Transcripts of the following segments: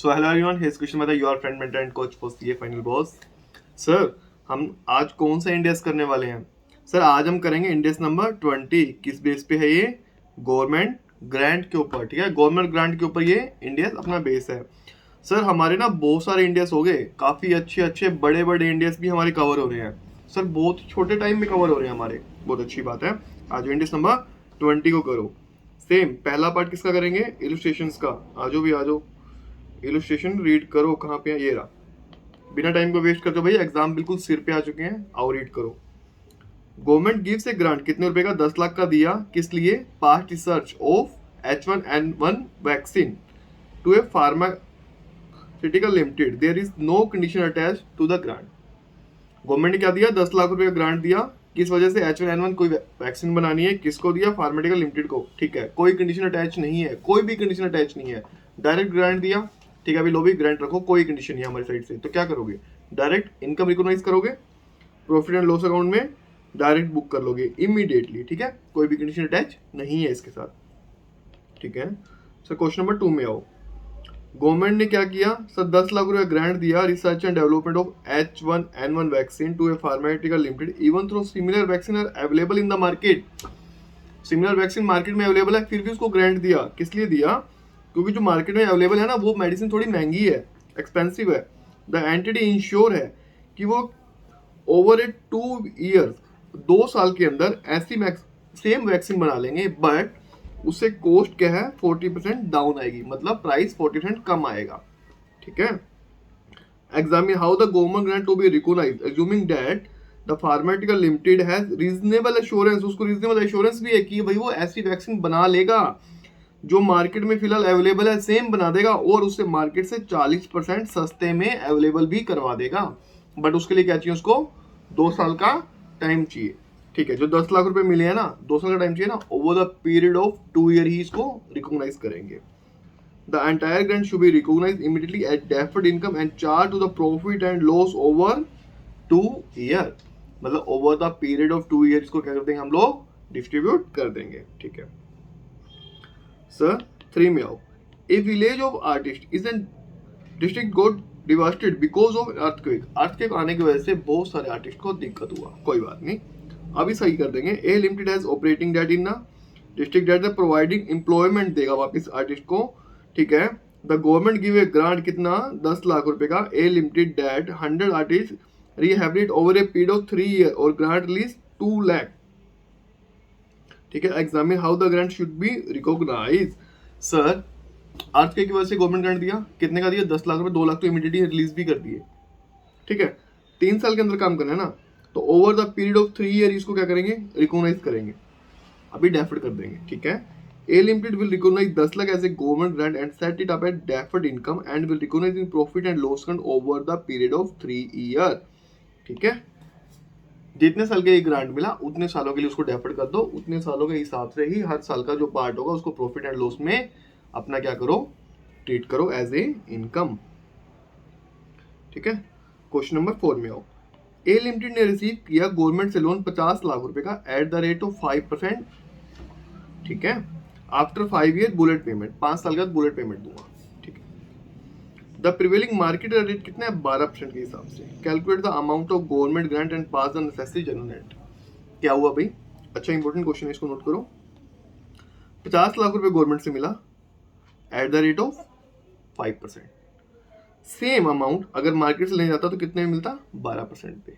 So hello everyone, here is question by your friend mentor and coach for CA final boss. Sir, हम आज कौन सा index करने वाले हैं? सर, आज हम करेंगे इंडेक्स नंबर 20। किस बेस पे है ये? गवर्नमेंट ग्रांट के ऊपर। ठीक है, गवर्नमेंट ग्रांट के ऊपर ये इंडेक्स अपना बेस है। सर, हमारे ना बहुत सारे इंडेक्स हो गए, काफ़ी अच्छे अच्छे बड़े बड़े इंडेक्स भी हमारे कवर हो रहे हैं। सर, बहुत छोटे टाइम में कवर हो रहे हैं हमारे, बहुत अच्छी बात है। आज इंडेक्स नंबर 20 को करो। सेम पहला पार्ट किसका करेंगे? इलस्ट्रेशंस का। आजो भी आजो, इलस्ट्रेशन रीड करो। कहाँ पे है? ये रहा। बिना टाइम को वेस्ट करते भाई, एग्जाम बिल्कुल सिर पे आ चुके हैं, आओ रीड करो। गवर्नमेंट गिव्स ए ग्रांट, कितने रुपए का? 10 लाख का दिया। किस लिए? Past research of H1N1 vaccine to a pharmaceutical limited, there is no condition attach to the grant. Government ने क्या दिया? 10 लाख रुपए का ग्रांट दिया। किस वजह से? H1N1 कोई वैक्सीन बनानी है। किसको दिया? फार्मास्यूटिकल लिमिटेड को। ठीक है, कोई कंडीशन अटैच नहीं है, कोई भी कंडीशन अटैच नहीं है, डायरेक्ट ग्रांट दिया। ठीक है, अभी लो भी ग्रांट रखो, कोई कंडीशन नहीं है हमारी साइड से। तो क्या करोगे? डायरेक्ट इनकम रिकॉग्नाइज करोगे, प्रॉफिट एंड लॉस अकाउंट में डायरेक्ट बुक कर लोगे इमीडिएटली। ठीक है, कोई भी कंडीशन अटैच नहीं है इसके साथ। ठीक है सर, क्वेश्चन नंबर 2 में आओ। गवर्नमेंट ने क्या किया? सर, 10 लाख रुपए ग्रांट दिया research and development of H1N1 vaccine to a pharmaceutical limited even though similar vaccine are available in the market. Similar vaccine market में अवेलेबल है, फिर भी उसको ग्रांट दिया। किस लिए दिया? क्योंकि जो मार्केट में अवेलेबल है ना, वो मेडिसिन थोड़ी महंगी है, एक्सपेंसिव है। द एंटिटी इंश्योर है कि वो ओवर ए 2 ईयर, 2 साल के अंदर ऐसी सेम वैक्सीन बना लेंगे, बट उससे कॉस्ट क्या है? 40% डाउन आएगी, मतलब प्राइस 40% कम आएगा। ठीक है, examine how the government grant to be recognised assuming that the pharmaceutical limited has reasonable assurance. उसको रीजनेबल एश्योरेंस भी है कि भाई वो ऐसी वैक्सीन बना लेगा जो मार्केट में फिलहाल अवेलेबल है, सेम बना देगा और उससे मार्केट से 40% सस्ते में अवेलेबल भी करवा देगा। बट उसके लिए क्या चाहिए? उसको 2 साल का टाइम चाहिए। ठीक है, जो 10 लाख रुपए मिले हैं ना, 2 साल का टाइम चाहिए ना, over the period of 2 year ही इसको रिकॉग्नाइज करेंगे। The entire grant should be recognized immediately as deferred income and charge to the profit and loss over 2 year. मतलब over the period of 2 year इसको क्या कर देंगे हम लोग? डिस्ट्रीब्यूट कर देंगे। ठीक है सर, 3 में आओ। A village of artist is an district got devastated because of earthquake. Earthquake आने की वजह से बहुत सारे आर्टिस्ट को दिक्कत हुआ, कोई बात नहीं, अभी सही कर देंगे। A limited has operating that in the district that providing employment देगा वापस आर्टिस्ट को। ठीक है, the government give a grant, कितना? 10 लाख रुपए का। A limited that 100 artist rehabilitate over a period of 3 year और ग्रांट रिलीज 2 लाख। ठीक है, examine how the grant should be recognize. Sir, earthquake की वजह से गवर्नमेंट ग्रांट दिया, कितने का दिया? 10 लाख रुपए। 2 लाख तो इमीडिएटली रिलीज भी कर दिए। ठीक है, 3 साल के अंदर काम करना है ना, तो over the period of 3 year इसको क्या करेंगे? रिकॉग्नाइज करेंगे, अभी डेफर्ड कर देंगे। ठीक है, A limited will recognize 10 lakh as a government grant and set it up at deferred income and will recognize in profit and loss account over the period of 3 year. ठीक है, जितने साल का ये ग्रांट मिला उतने सालों के लिए उसको डेफर्ड कर दो। उतने सालों के हिसाब से ही हर साल का जो पार्ट होगा उसको प्रॉफिट एंड लॉस में अपना क्या करो? ट्रीट करो एज ए इनकम। ठीक है, क्वेश्चन नंबर 4 में आओ। ए लिमिटेड ने रिसीव किया गवर्नमेंट से लोन 50 लाख रुपए का एट द रेट ऑफ 5%। ठीक है, आफ्टर 5 ईयर बुलेट पेमेंट, 5 साल के बाद बुलेट पेमेंट दूंगा। ठीक है, द प्रिवेलिंग मार्केट रेट कितना है? 12% के हिसाब से। Calculate the amount of government grant and pass the necessary general net. क्या हुआ भाई? अच्छा इंपॉर्टेंट क्वेश्चन है, इसको नोट करो। 50 लाख रुपए गवर्नमेंट से मिला at the rate of 5%। Same amount अगर मार्केट से ले जाता तो कितने में मिलता? 12% पे।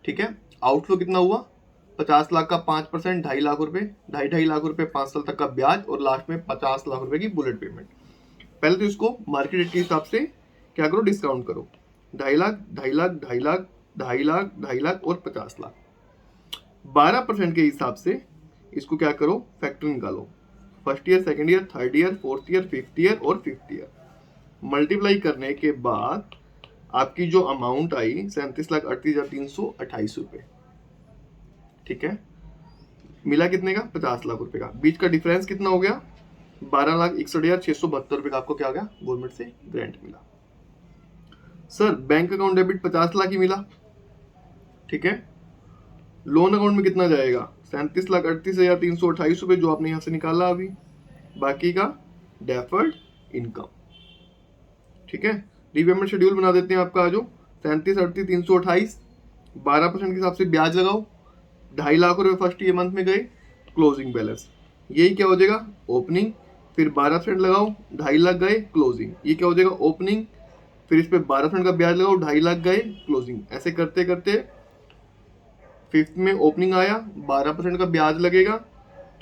ठीक है, आउटफ्लो कितना हुआ? 50 लाख का 5%, 2.5 लाख रुपए, 2.5 लाख रुपए 5 साल तक का ब्याज और लास्ट में 50 लाख रुपए की बुलेट पेमेंट। पहले तो इसको मार्केट रेट के हिसाब से क्या करो? डिस्काउंट करो। 2.5 लाख, 2.5 लाख, 2.5 लाख, 2.5 लाख, 2.5 लाख और 50 लाख। 12% के हिसाब से इसको क्या करो? फैक्टर निकालो। First year, second year, third year, fourth year, fifth year और फिफ्थ ईयर। मल्टीप्लाई करने के बाद आपकी जो अमाउंट आई 37,38,328 रुपए। ठीक है, मिला कितने का? 50 लाख रुपए का। बीच का डिफरेंस कितना हो गया? 12,61,672 रुपए का आपको क्या आ गया? गवर्नमेंट से ग्रांट मिला। Sir, bank account debit 50 lakh ही मिला। ठीक है, लोन अकाउंट में कितना जाएगा? 37,38,328 रुपए जो आपने यहां से निकाला अभी, बाकी का डेफर्ड इनकम। ठीक है। रीपेमेंट शेड्यूल बना देते हैं आपका, आ जाओ 37/38/328, 12% के हिसाब से ब्याज लगाओ, 2.5 लाख रुपए फर्स्ट ये मंथ में गए, क्लोजिंग बैलेंस यही क्या हो जाएगा ओपनिंग, फिर 12% लगाओ 2.5 लाख गए क्लोजिंग, ये क्या हो जाएगा ओपनिंग, फिर इस पे 12% का ब्याज लगाओ 2.5 लाख गए क्लोजिंग। ऐसे करते करते फिफ्थ में ओपनिंग आया, 12% का ब्याज लगेगा,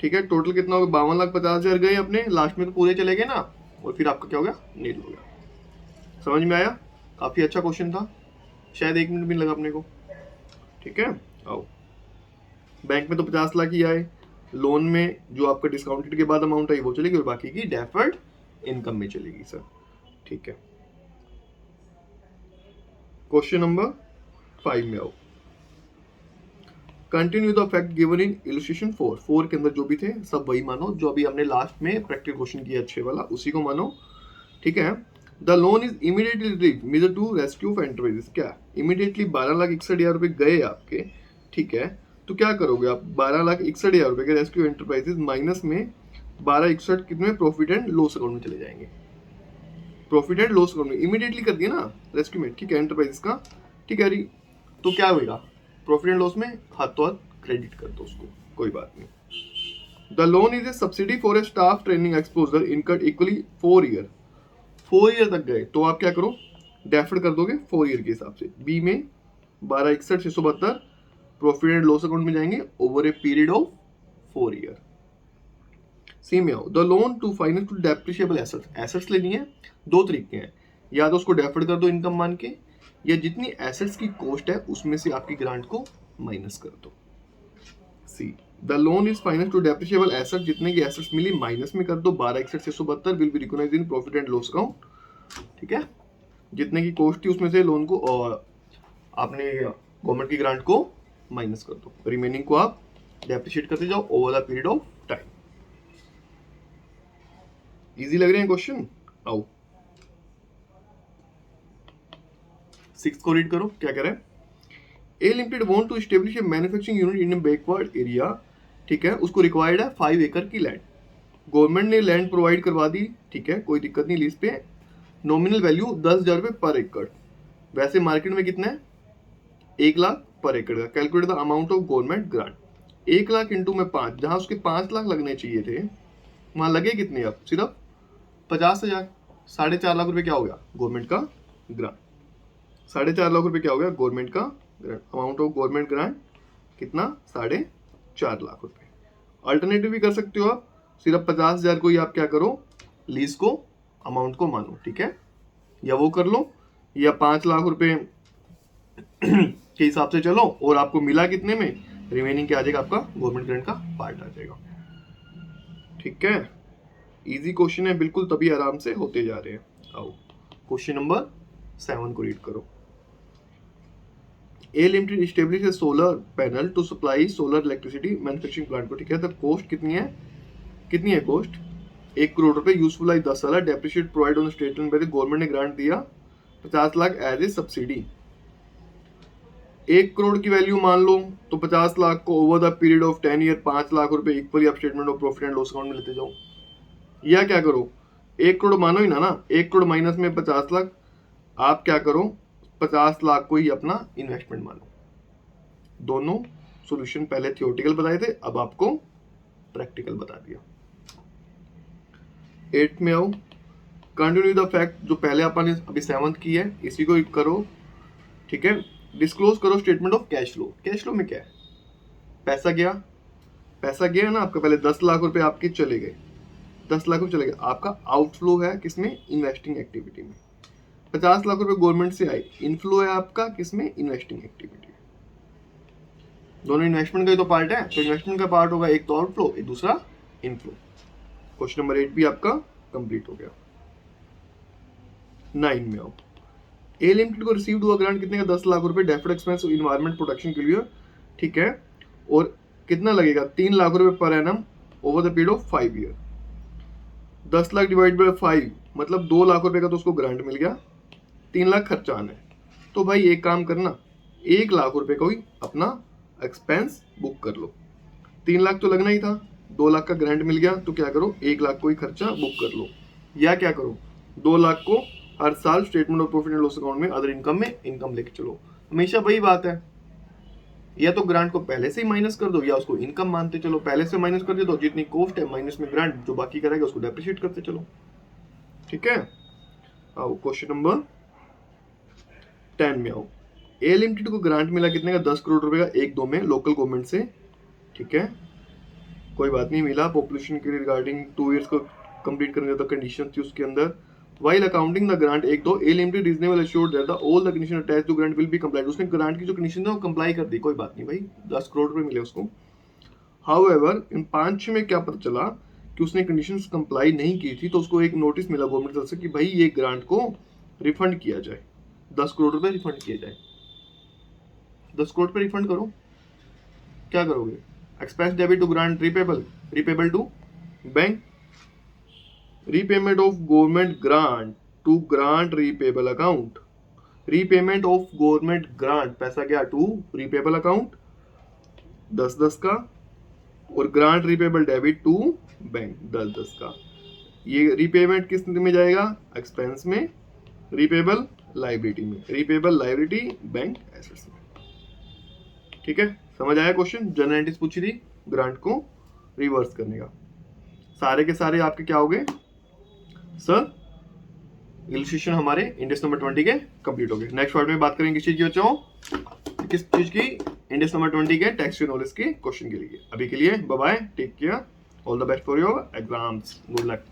ठीक है। टोटल कितना होगा 52,50,000 गए अपने, लास्ट में तो पूरे चले गए ना, और फिर आपका क्या हो गया नील हो गया। समझ में आया? काफी अच्छा क्वेश्चन था, शायद 1 मिनट भी लगा अपने को, ठीक है। आओ, बैंक में तो 50 लाख ही आए, लोन में जो आपका डिस्काउंटेड के बाद अमाउंट आई वो चलेगी, और बाकी की डेफर्ड इनकम में चलेगी सर, ठीक है। क्वेश्चन नंबर 5 में आओ, continue the fact given in illustration 4 के अंदर जो भी थे सब वही मानो जो अभी हमने लास्ट में प्रैक्टिकल क्वेश्चन किया अच्छे वाला, उसी को मानो, ठीक है। The loan is immediately major to rescue of enterprises, क्या इमीडिएटली 12,61,000 रुपए गए आपके, ठीक है। तो क्या करोगे आप 12,61,000 रुपए के रेस्क्यू एंटरप्राइजेस माइनस में 12,61 कितने प्रॉफिट एंड लॉस अकाउंट में चले जाएंगे, प्रॉफिट एंड लॉस अकाउंट में इमीडिएटली कर दिया ना रेस्क्यू में, ठीक है, एंटरप्राइजेस का, ठीक है। तो क्या होगा प्रॉफिट एंड लॉस में हाथों हाथ क्रेडिट कर दो उसको, कोई बात नहीं। The loan is a subsidy for A staff training exposure incurred equally 4 year, 4 year तक गए तो आप क्या करो डेफर्ड कर दोगे 4 ईयर के हिसाब से। बी में 12,61,672 प्रॉफिट एंड लॉस अकाउंट में जाएंगे over a period of 4 year. C में आओ, the loan to finance to depreciable assets, assets लेनी है, 2 तरीके हैं, या तो उसको डेफर्ड कर दो इनकम मान के, या जितनी एसेट्स की कॉस्ट है उसमें से आपकी ग्रांट को माइनस कर दो। See the loan is finance to depreciable asset, जितने की एसेट्स मिली माइनस में कर दो, 12,61,672 will be recognised in profit and loss account, ठीक है। जितने की कॉस्ट थी उसमें से लोन को और आपने गवर्नमेंट की ग्रांट को माइनस कर दो, रिमेनिंग को आप डेप्रिशिएट करते जाओ over the period of time. Easy लग रहे हैं क्वेश्चन? आओ 6 को रीड करो, क्या कह रहा है, A limited want to establish a manufacturing unit in a backward area, ठीक है। उसको रिक्वायर्ड है 5 एकड़ की लैंड, गवर्नमेंट ने लैंड प्रोवाइड करवा दी, ठीक है, कोई दिक्कत नहीं, लीज पे, नॉमिनल वैल्यू 10,000 रुपये पर एकड़, वैसे मार्केट में कितना है 1 लाख पर एकड़ का। Calculate the amount of government grant, 1 lakh into में 5, जहां उसके 5 लाख लगने चाहिए थे वहां लगे कितने, अब सिर्फ 50,000, 4.5 लाख रुपए क्या हो गया गवर्नमेंट का ग्रांट, 4.5 लाख रुपए क्या हो गया गवर्नमेंट का grant. Amount of government grant कितना 4.5 लाख रुपए। अल्टरनेटिव भी कर सकते हो आप, सिर्फ 50,000 को ही आप क्या करो लीज को अमाउंट को मानो, ठीक है, या वो कर लो, या 5 लाख रुपए के हिसाब से चलो, और आपको मिला कितने में, रिमेनिंग क्या आ जाएगा आपका गवर्नमेंट ग्रांट का पार्ट आ जाएगा, ठीक है। इजी क्वेश्चन है बिल्कुल, तभी आराम से होते जा रहे हैं। आओ क्वेश्चन नंबर 7 को रीड करो, A limited establish a solar panel to supply solar electricity manufacturing plant को, ठीक है। तो कॉस्ट कितनी है कॉस्ट 1 करोड़ रुपए, यूजफुल लाइफ 10 साल, depreciate provide on statement by the government ने ग्रांट दिया 50 lakh as a subsidy. 1 crore की वैल्यू मान लो तो 50 लाख को over the period of 10 year 5 lakh रुपए इक्वली आप statement of profit and loss account में लेते जाओ, या क्या करो 1 करोड़ मानो ही ना 1 करोड़ माइनस में 50 लाख, आप क्या करो 50 लाख को ही अपना इन्वेस्टमेंट मानो। दोनों सॉल्यूशन पहले थियोरेटिकल बताए थे, अब आपको प्रैक्टिकल बता दिया। 8 में आओ, कंटिन्यू द फैक्ट, जो पहले अपन ने अभी 7th की है इसी को करो, ठीक है। डिस्क्लोज करो statement of cash flow, cash flow में क्या है, पैसा गया ना आपका, पहले 10 लाख रुपए आपके चले गए, 10 लाख रुपए चले गए, आपका आउटफ्लो है किसमें इन्वेस्टिंग एक्टिविटी में, 50 लाख रुपए गवर्नमेंट से आए, इनफ्लो है आपका किसमें इन्वेस्टिंग एक्टिविटी। दोनों इन्वेस्टमेंट का ही तो पार्ट है, तो इन्वेस्टमेंट का पार्ट होगा एक तो आउटफ्लो एक दूसरा इनफ्लो। क्वेश्चन नंबर 8 भी आपका कंप्लीट हो गया। 9 में आओ, ए लिमिटेड को रिसीव्ड हुआ ग्रांट कितने का 10 लाख रुपए डेफर्ड एक्सपेंस इन्वायरमेंट प्रोटेक्शन के लिए, ठीक है, और कितना लगेगा 3 लाख रुपए per annum over the period of 5 year. 10 lakh divide by 5 मतलब 2 लाख रुपए का तो उसको ग्रांट मिल गया, 3 लाख खर्चा आना है, तो भाई एक काम करना 1 लाख रुपए को ही अपना एक्सपेंस बुक कर लो, 3 लाख तो लगना ही था, 2 लाख का ग्रांट मिल गया, तो क्या करो 1 लाख को ही खर्चा बुक कर लो, या क्या करो 2 लाख को हर साल statement of profit and loss account में अदर इनकम में इनकम लेके चलो। हमेशा वही बात है, या तो ग्रांट को पहले से ही माइनस कर दो या उसको इनकम मानते चलो। पहले से माइनस कर दो तो जितनी कॉस्ट है माइनस में ग्रांट, जो बाकी करेगा उसको डेप्रिशिएट करते चलो। ठीक है, आओ क्वेश्चन नंबर 10 में आओ। ए लिमिटेड को ग्रांट मिला कितने का? 10 करोड़ रुपए का 1-2 में लोकल गवर्नमेंट से। ठीक है, कोई बात नहीं, मिला। पॉपुलेशन के रिगार्डिंग 2 इयर्स को कंप्लीट करने का कंडीशन थी उसके अंदर। While accounting the grant 1-2, A limited reasonable assured that all the conditions attached to grant will be complied। उसने ग्रांट की जो कंडीशन है वो कंप्लाई कर दी, कोई बात नहीं भाई, 10 करोड़ रुपए मिले उसको। However, इन 5-6 में क्या पता चला कि उसने कंडीशंस कंप्लाई नहीं की थी, तो उसको एक नोटिस मिला गवर्नमेंट तरफ से कि भाई ये ग्रांट को रिफंड किया जाए, 10 करोड़ रुपए रिफंड किए जाए। 10 करोड़ रुपए रिफंड करो, क्या करोगे? Expense debit to grant repayable to bank, repayment of government grant to grant repayable account, repayment of government grant पैसा क्या to repayable account 10-10 का, और grant repayable debit to bank 10-10 का। ये रिपेमेंट किस में जाएगा? एक्सपेंस में, रिपेबल लाइबिलिटी में, रिपेबल लाइबिलिटी बैंक एसेट्स में। ठीक है, समझ आया क्वेश्चन? जनरल एंट्रीज पूछी थी ग्रांट को रिवर्स करने का। सारे के सारे आपके क्या हो गए सर? इलस्ट्रेशन हमारे इंडेक्स नंबर 20 के कंप्लीट हो गए। नेक्स्ट पार्ट में बात करेंगे किस चीज की बच्चों? किस चीज की? इंडेक्स नंबर 20 के टेक्स्ट नॉलेज के क्वेश्चन के लिए। अभी के लिए bye bye, take care, all the best for your exams, good luck.